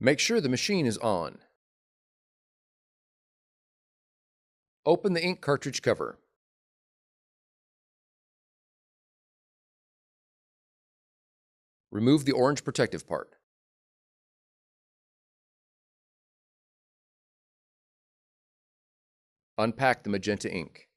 Make sure the machine is on. Open the ink cartridge cover. Remove the orange protective part. Unpack the magenta ink.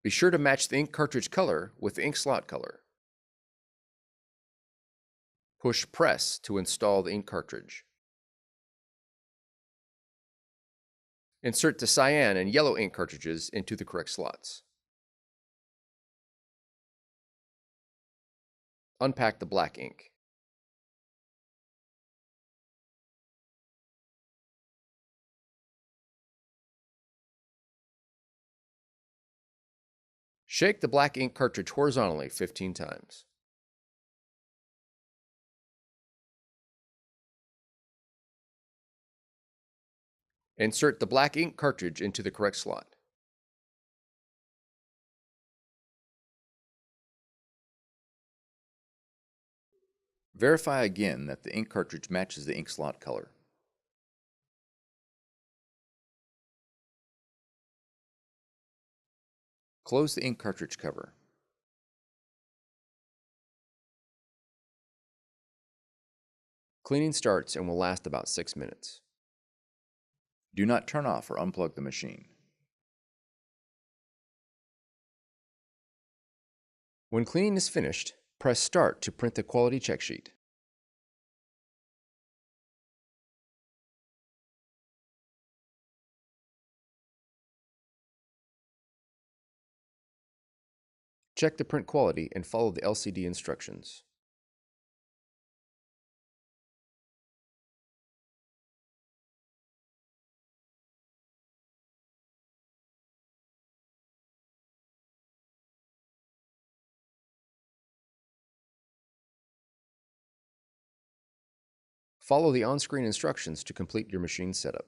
Be sure to match the ink cartridge color with the ink slot color. Push press to install the ink cartridge. Insert the cyan and yellow ink cartridges into the correct slots. Unpack the black ink. Shake the black ink cartridge horizontally 15 times. Insert the black ink cartridge into the correct slot. Verify again that the ink cartridge matches the ink slot color. Close the ink cartridge cover. Cleaning starts and will last about 6 minutes. Do not turn off or unplug the machine. When cleaning is finished, press Start to print the quality check sheet. Check the print quality and follow the LCD instructions. Follow the on-screen instructions to complete your machine setup.